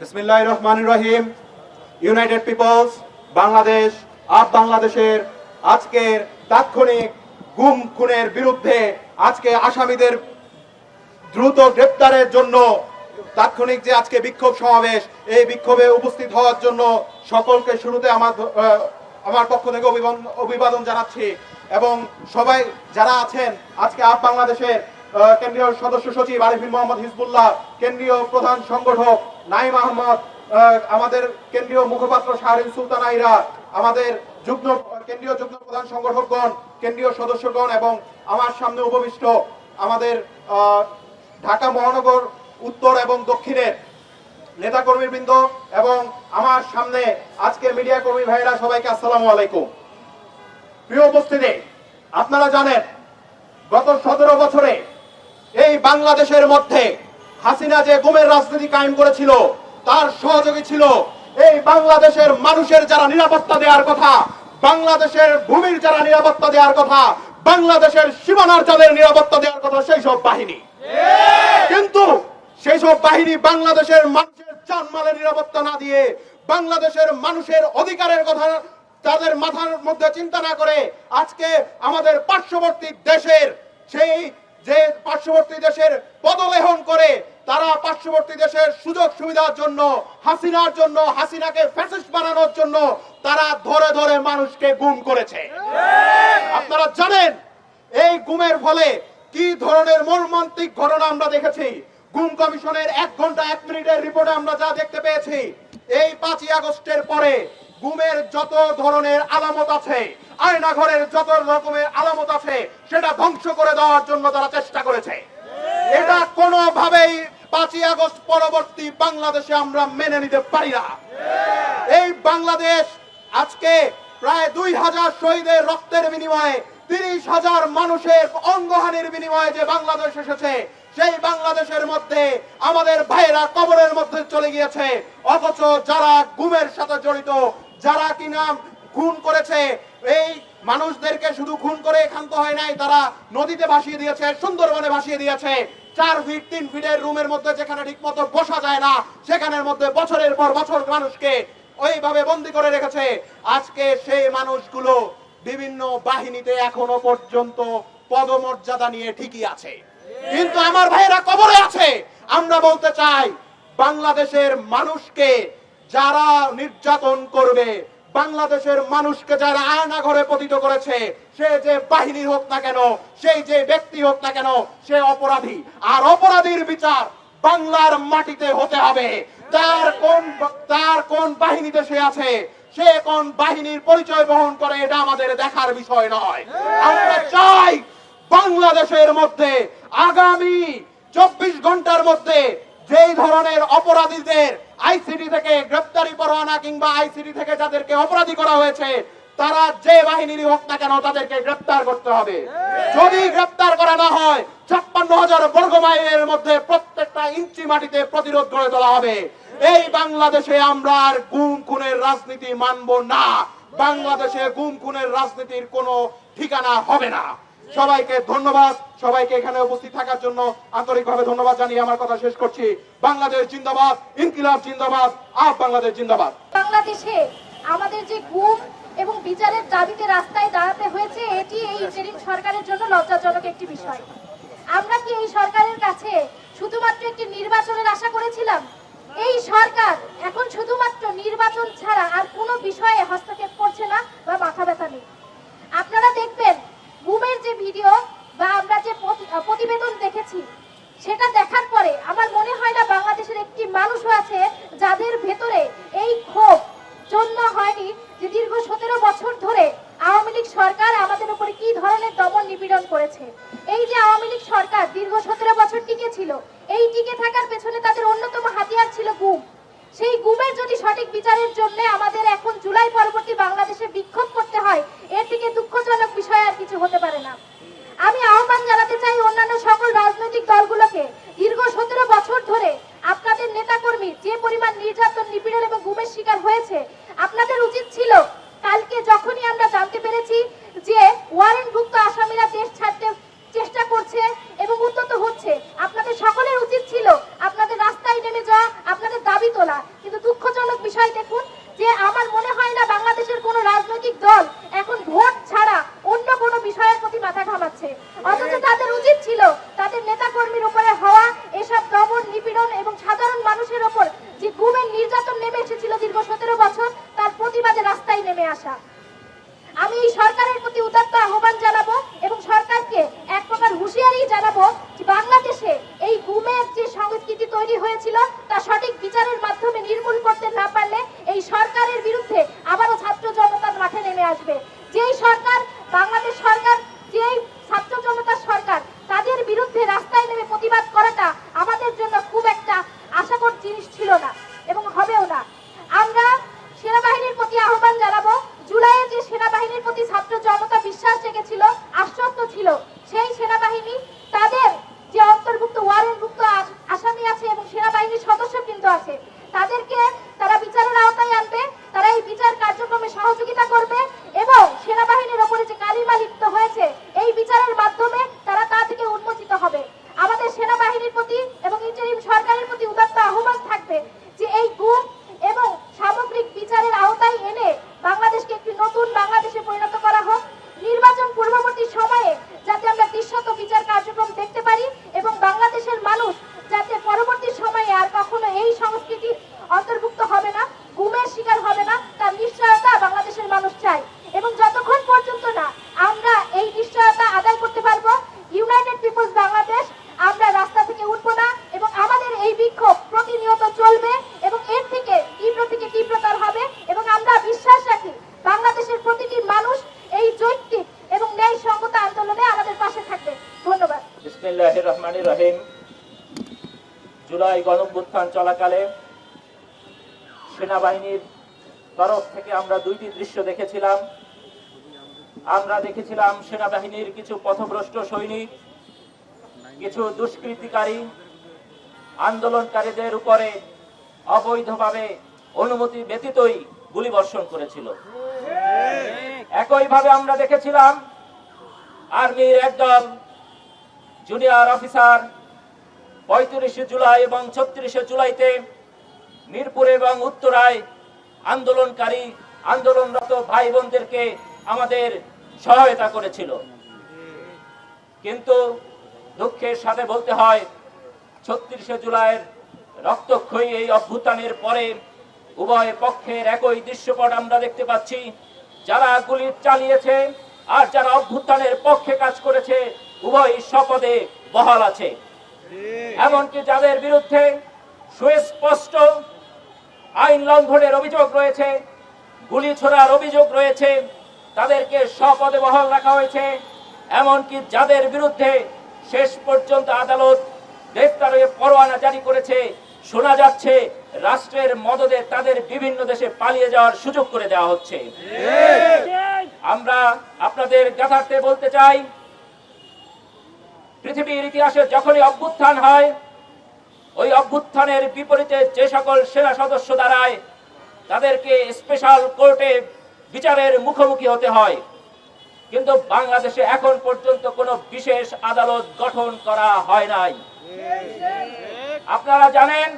বিসমিল্লাহির রহমানির রহিম। United people's Bangladesh up বাংলাদেশের আজকের তাৎক্ষণিক গুম খুনের বিরুদ্ধে আজকে আসামিদের দ্রুত গ্রেপ্তারের জন্য তাৎক্ষণিক যে আজকে বিক্ষোভ সমাবেশ, এই বিক্ষোভে উপস্থিত হওয়ার জন্য সকলকে শুরুতে আমার পক্ষ থেকে অভিবাদন জানাচ্ছি এবং সবাই যারা আছেন আজকে আপ বাংলাদেশের কেন্দ্রীয় সদস্য সচিব আরিফিন মোহাম্মদ হিজবুল্লাহ, কেন্দ্রীয় প্রধান সংগঠক নাইম আহমদ, আমাদের কেন্দ্রীয় মুখপাত্র শাহরিন সুলতান আইরা, আমাদের কেন্দ্রীয় যুগ্ম প্রধান সংগঠকগণ, কেন্দ্রীয় সদস্যগণ এবং আমার সামনে উপবিষ্ট আমাদের ঢাকা মহানগর উত্তর এবং দক্ষিণের নেতাকর্মীবৃন্দ এবং আমার সামনে আজকের মিডিয়া কর্মী ভাইরা, সবাইকে আসসালামু আলাইকুম। প্রিয় উপস্থিতি, আপনারা জানেন গত 17 বছরে এই বাংলাদেশের মধ্যে হাসিনা যে গুমের রাজনীতি কায়েম করেছিল, তার সহযোগী ছিল এই বাংলাদেশের মানুষের যারা নিরাপত্তা দেওয়ার কথা, বাংলাদেশের ভূমির যারা নিরাপত্তা দেওয়ার কথা, বাংলাদেশের সীমানার যাদের নিরাপত্তা দেওয়ার কথা, সেই সব বাহিনী। কিন্তু সেই সব বাহিনী বাংলাদেশের মানুষের জানমালের নিরাপত্তা না দিয়ে, বাংলাদেশের মানুষের অধিকারের কথা তাদের মাথার মধ্যে চিন্তা না করে আজকে আমাদের পার্শ্ববর্তী দেশের পদলেহন করে তারা পার্শ্ববর্তী দেশের সুযোগ সুবিধার জন্য, হাসিনার জন্য, হাসিনাকে ফ্যাসিস্ট বানানোর জন্য তারা ধরে ধরে মানুষকে গুম করেছে। আপনারা জানেন এই গুমের ফলে কি ধরনের মর্মান্তিক ঘটনা আমরা দেখেছি। গুম কমিশনের 1 ঘন্টা 1 মিনিটের রিপোর্টে আমরা যা দেখতে পেয়েছি, এই 5ই আগস্টের পরে গুমের যত ধরনের আলামত আছে, আয়নাঘরের যত রকমের আলামত আছে, সেটা ধ্বংস করে দেওয়ার জন্য তারা চেষ্টা করেছে। এটা কোনোভাবেই 5ই আগস্ট পরবর্তী বাংলাদেশে আমরা মেনে নিতে পারি না। এই বাংলাদেশ আজকে প্রায় 2000 শহীদের রক্তের বিনিময়ে, 30,000 মানুষের অঙ্গহানির বিনিময়ে যে বাংলাদেশ এসেছে, সেই বাংলাদেশের মধ্যে আমাদের ভাইয়েরা কবরের মধ্যে চলে গিয়েছে। অথচ যারা গুমের সাথে জড়িত, যারা কিনা খুন করেছে, এই মানুষদেরকে শুধু খুন করে ক্ষান্ত হয় নাই, তারা নদীতে ভাসিয়ে দিয়েছে, সুন্দরবনে ভাসিয়ে দিয়েছে। 4 ফিট 3 ফিটের রুমের মধ্যে যেখানে ঠিকমতো বসা যায় না, সেখানের মধ্যে বছরের পর বছর মানুষকে ওইভাবে বন্দী করে রেখেছে। আজকে সেই মানুষগুলো বিভিন্ন বাহিনীতে এখনো পর্যন্ত পদমর্যাদা নিয়ে ঠিকই আছে, কিন্তু আমার ভাইয়েরা কবরে আছে। আমরা বলতে চাই, বাংলাদেশের মানুষকে যারা নির্যাতন করবে, বাংলাদেশের মানুষকে যারা আয়না ঘরে পতিত করেছে, সে যে বাহিনী হোক না কেন, সেই যে ব্যক্তি হোক না কেন, সে অপরাধী। আর অপরাধীর বিচার বাংলার মাটিতে হতে হবে। তার কোন বাহিনীতে সে আছে, সে কোন বাহিনীর পরিচয় বহন করে, এটা আমাদের দেখার বিষয় নয়। আমরা চাই বাংলাদেশের মধ্যে আগামী 24 ঘন্টার মধ্যে যেই ধরনের অপরাধীদের আইসিটি থেকে গ্রেফতারি পরোয়ানা কিংবা আইসিটি থেকে যাদেরকে অপরাধী করা হয়েছে, তারা যে বাহিনীরই হোক না কেন, তাদেরকে গ্রেফতার করতে হবে। যদি গ্রেফতার করা না হয়, 56,000 বর্গ মাইলের মধ্যে প্রত্যেকটা ইঞ্চি মাটিতে প্রতিরোধ গড়ে তোলা হবে। এই বাংলাদেশে আমরা আর গুম খুনের রাজনীতি মানব না। বাংলাদেশে গুম খুনের রাজনীতির কোনো ঠিকানা হবে না। সবাইকে ধন্যবাদ, সবাইকে এখানে উপস্থিত থাকার জন্য আন্তরিকভাবে ধন্যবাদ জানিয়ে আমার কথা শেষ করছি। বাংলাদেশ জিন্দাবাদ, ইনকিলাব জিন্দাবাদ, আপ বাংলাদেশ জিন্দাবাদ। বাংলাদেশে আমাদের যে গুম এবং বিচারের দাবিতে রাস্তায় দাঁড়াতে হয়েছে, এটি এই ইন্টারিম সরকারের জন্য লজ্জাজনক একটি বিষয়। আমরা কি এই সরকারের কাছে শুধুমাত্র একটি নির্বাচনের আশা করেছিলাম? এই সরকার এখন শুধুমাত্র নির্বাচন ছাড়া আর কোনো বিষয়ে হস্তক্ষেপ করছে না বা মাথা ব্যথা নেই। আপনারা দেখবেন গুমের যে ভিডিও বা আমরা যে প্রতিবেদন দেখেছি, সেটা দেখার পরে আমার মনে হয় না বাংলাদেশের একটি মানুষও আছে যাদের ভেতরে এই ক্ষোভ জন্ম হয়নি যে দীর্ঘ 17 বছর ধরে আওয়ামী লীগ সরকার আমাদের উপরে কি ধরনের দমন নিপীড়ন করেছে। এই যে আওয়ামী লীগ সরকার দীর্ঘ 17 বছর টিকে ছিল, এই টিকে থাকার পেছনে তাদের অন্যতম হাতিয়ার ছিল গুম। সেই গুমের যদি সঠিক বিচারের জন্য আমাদের এখন জুলাই পরবর্তী বাংলাদেশে বিক্ষোভ করতে হয়, এর থেকে দুঃখজনক বিষয় আর কিছু হতে পারে না। আমি আহ্বান জানাতে চাই অন্যান্য সকল রাজনৈতিক দলগুলোকে, দীর্ঘ 17 বছর ধরে আপনাদের নেতাকর্মী যে পরিমাণ নির্যাতন, নিপীড়ন এবং গুমের শিকার হয়েছে, আপনাদের উচিত ছিল কালকে যখনই আমরা জানতে পেরেছি যে ওয়ারেন্টভুক্ত আসামিরা দেশ ছাড়তে চেষ্টা করছে এবং উদ্যত হচ্ছে, আপনাদের সকলের উচিত ছিল আপনাদের রাস্তায় নেমে দেওয়া, আপনাদের দাবি তোলা। কিন্তু দুঃখজনক বিষয় দেখুন যে আমার মনে হয় না বাংলাদেশের কোনো রাজনৈতিক দল এখন ভোট ছাড়া অন্য কোনো বিষয়ের প্রতি মাথা ঘামাচ্ছে। অথচ তাদের উচিত ছিল তাদের নেতা কর্মীর উপরে হওয়া এসব দমন নিপীড়ন এবং সাধারণ মানুষের ওপর যে গুমের নির্যাতন নেমে এসেছিল দীর্ঘ 17 বছর, তার প্রতিবাদে রাস্তায় নেমে আসা। আমি এই সরকারের প্রতি উদাত্ত আহ্বান জানাবো এবং সরকারকে এক প্রকার হুঁশিয়ারি জানাবো যে বাংলাদেশে এই গুমের যে সংস্কৃতি তৈরি হয়েছিল তা সঠিক বিচারের মাধ্যমে নির্মূল করতে না পারলে এই সরকারের বিরুদ্ধে আবারও ছাত্র জনতার মাঠে নেমে আসবে। যেই সরকার, বাংলাদেশ সরকার, যেই ছাত্র জনতার সরকার, তাদের বিরুদ্ধে রাস্তায় নেমে প্রতিবাদ করাটা আমাদের জন্য খুব একটা আশাকর জিনিস ছিল না এবং হবেও না। আমরা সেনাবাহিনীর প্রতি আহ্বান জানাবো, জুলাইয়ে যে সেনাবাহিনীর প্রতি ছাত্র জনতা বিশ্বাস রেখেছিল, আশ্বস্ত ছিল, সেই সেনাবাহিনী তাদের যে অন্তর্ভুক্ত ওয়ারেন্টভুক্ত আসামি আছে এবং সেনাবাহিনীর সদস্য কিন্তু আছে, তাদেরকে তারা বিচারের আওতায় আনবে, তারা এই বিচার কার্যক্রমে সহযোগিতা করবে এবং সেনাবাহিনীর ওপরে যে কালিমা লিপ্ত হয়েছে এই বিচারের মাধ্যমে তারা তা থেকে উন্মোচিত হবে। আমাদের সেনাবাহিনীর প্রতি এবং ইন্টারিম সরকারের প্রতি উদাত্ত আহ্বান থাকবে যে এই গুম এবং সামগ্রিক বিচারের আওতায় এনে বাংলাদেশকে একটি নতুন বাংলাদেশে পরিণত করা হোক। নির্বাচন পূর্ববর্তী সময়ে যাতে আমরা দৃশ্যত বিচার কার্যক্রম দেখতে পারি এবং বাংলাদেশের মানুষ যাতে পরবর্তী সময়ে আর কখনো এই সংস্কৃতির অন্তর্ভুক্ত হবে না, গুমের শিকার হবে না, তার নিশ্চয়তা বাংলাদেশের মানুষ চায়। এবং যতক্ষণ পর্যন্ত না আমরা এই নিশ্চয়তা আদায় করতে পারবো, ইউনাইটেড পিপলস বাংলাদেশ আমরা রাস্তা থেকে উঠবো না এবং আমাদের এই বিক্ষোভ প্রতিনিয়ত চলবে এবং এর থেকে তীব্রতর হবে এবং আমরা বিশ্বাস রাখি বাংলাদেশের প্রতিটি মানুষ এই যৌক্তিক এবং ন্যায়সঙ্গত আন্দোলনে আমাদের পাশে থাকবে। ধন্যবাদ। বিসমিল্লাহির রহমানির রহিম। জুলাই গণঅভ্যুত্থান চলাকালে সেনাবাহিনীর তরফ থেকে আমরা দুইটি দৃশ্য দেখেছিলাম। আমরা দেখেছিলাম সেনাবাহিনীর কিছু পথভ্রষ্ট সৈনিক, কিছু দুষ্কৃতিকারী আন্দোলনকারীদের উপরে অবৈধভাবে অনুমতি ব্যতীতই গুলিবর্ষণ করেছিল। একইভাবে আমরা দেখেছিলাম আর্মির একদল জুনিয়র অফিসার 35 জুলাই এবং 36 জুলাইতে মিরপুর এবং উত্তরায় আন্দোলনরত ভাই বোনদেরকে আমাদের সহায়তা করেছিল। কিন্তু দুঃখের সাথে বলতে হয় 36 জুলাইয়ের রক্তক্ষয়ী এই অভ্যুত্থানের পরে উভয় পক্ষের একই দৃশ্যপট আমরা দেখতে পাচ্ছি। যারা গুলি চালিয়েছে আর যারা অভ্যুত্থানের পক্ষে কাজ করেছে উভয় শপথে বহাল আছে। এমনকি যাদের বিরুদ্ধে সুস্পষ্ট আইন লঙ্ঘনের অভিযোগ রয়েছে, গুলি ছোড়ার অভিযোগ রয়েছে, তাদেরকে শপথে বহাল রাখা হয়েছে। এমনকি যাদের বিরুদ্ধে শেষ পর্যন্ত আদালত গ্রেফতারে পরোয়ানা জারি করেছে, শোনা যাচ্ছে রাষ্ট্রের মদদে তাদের বিভিন্ন দেশে পালিয়ে যাওয়ার সুযোগ করে দেওয়া হচ্ছে। আমরা আপনাদের জ্ঞাতার্থে বলতে চাই, পৃথিবীর ইতিহাসে যখনই অভ্যুত্থান হয়, ওই অভ্যুত্থানের বিপরীতে যে সকল সেনা সদস্য দাঁড়ায় তাদেরকে স্পেশাল কোর্টে বিচারের মুখোমুখি হতে হয়। কিন্তু বাংলাদেশে এখন পর্যন্ত কোনো বিশেষ আদালত গঠন করা হয় নাই। আপনারা জানেন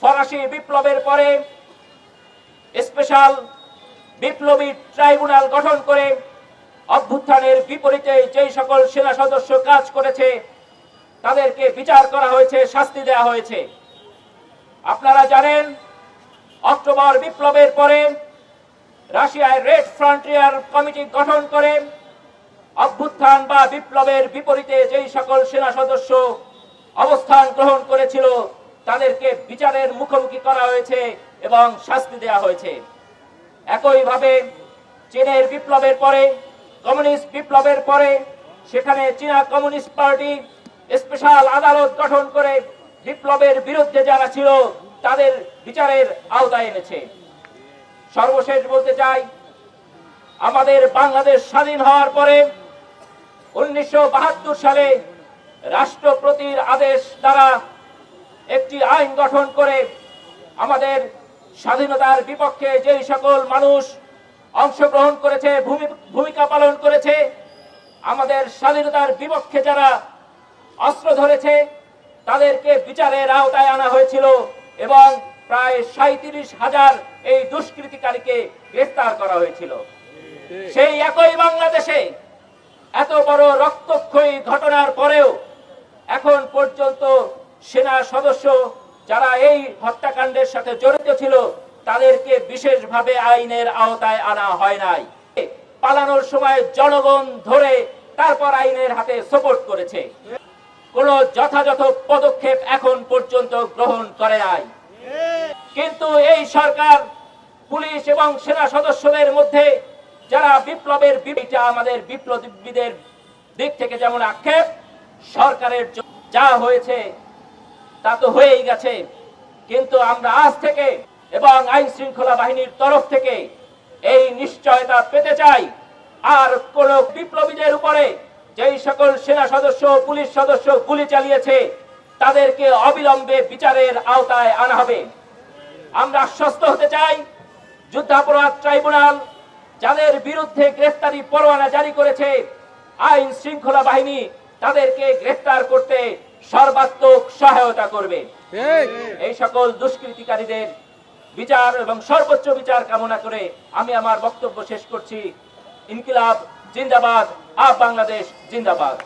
ফরাসি বিপ্লবের পরে স্পেশাল বিপ্লবী ট্রাইব্যুনাল গঠন করে অভ্যুত্থানের বিপরীতে যেই সকল সেনা সদস্য কাজ করেছে তাদেরকে বিচার করা হয়েছে, শাস্তি দেওয়া হয়েছে। আপনারা জানেন অক্টোবর বিপ্লবের পরে রাশিয়ায় রেড ফ্রন্টিয়ার কমিটি গঠন করে অভ্যুত্থান বা বিপ্লবের বিপরীতে যেই সকল সেনা সদস্য অবস্থান গ্রহণ করেছিল তাদেরকে বিচারের মুখোমুখি করা হয়েছে এবং শাস্তি দেওয়া হয়েছে। একইভাবে চীনের বিপ্লবের পরে, কমিউনিস্ট বিপ্লবের পরে সেখানে চীনা কমিউনিস্ট পার্টি স্পেশাল আদালত গঠন করে বিপ্লবের বিরুদ্ধে যারা ছিল তাদের বিচারের আওতায় এনেছে। সর্বশেষ বলতে চাই, আমাদের বাংলাদেশ স্বাধীন হওয়ার পরে 1972 সালে রাষ্ট্রপতির আদেশ দ্বারা একটি আইন গঠন করে আমাদের স্বাধীনতার বিপক্ষে যেই সকল মানুষ অংশগ্রহণ করেছে, ভূমিকা পালন করেছে, আমাদের স্বাধীনতার বিপক্ষে যারা অস্ত্র ধরেছে তাদেরকে বিচারের আওতায় আনা হয়েছিল এবং প্রায় 37,000 এই দুষ্কৃতিকারীকে গ্রেফতার করা হয়েছিল। সেই একই বাংলাদেশে এত বড় রক্তক্ষয়ী ঘটনার পরেও এখন পর্যন্ত সেনা সদস্য যারা এই হত্যাকাণ্ডের সাথে জড়িত ছিল তাদেরকে বিশেষভাবে আইনের আওতায় আনা হয় নাই। পালানোর সময় জনগণ ধরে তারপর আইনের হাতে সোপর্দ করেছে। কোনো যথাযথ পদক্ষেপ এখন পর্যন্ত গ্রহণ করে নাই। কিন্তু এই সরকার পুলিশ এবং সেনা সদস্যদের মধ্যে যারা বিপ্লবের বিটা আমাদের বিপ্লবীদের দিক থেকে যেমন আক্ষেপ, সরকারের যা হয়েছে তা তো হয়েই গেছে, কিন্তু আমরা আজ থেকে এবং আইন শৃঙ্খলা বাহিনীর তরফ থেকে এই নিশ্চয়তা পেতে চাই আর কোন বিপ্লবীদের উপরে যেই সকল সেনা সদস্য পুলিশ সদস্য গুলি চালিয়েছে তাদেরকে অবিলম্বে বিচারের আওতায় আনা হবে। আমরা আশ্বস্ত হতে চাই যুদ্ধাপরাধ ট্রাইব্যুনাল যাদের বিরুদ্ধে গ্রেফতারি পরোয়ানা জারি করেছে আইন শৃঙ্খলা বাহিনী তাদেরকে গ্রেফতার করতে সর্বাত্মক সহায়তা করবে। এই সকল দুষ্কৃতিকারীদের বিচার এবং সর্বোচ্চ বিচার কামনা করে আমি আমার বক্তব্য শেষ করছি। ইনকিলাব জিন্দাবাদ, আপ বাংলাদেশ জিন্দাবাদ।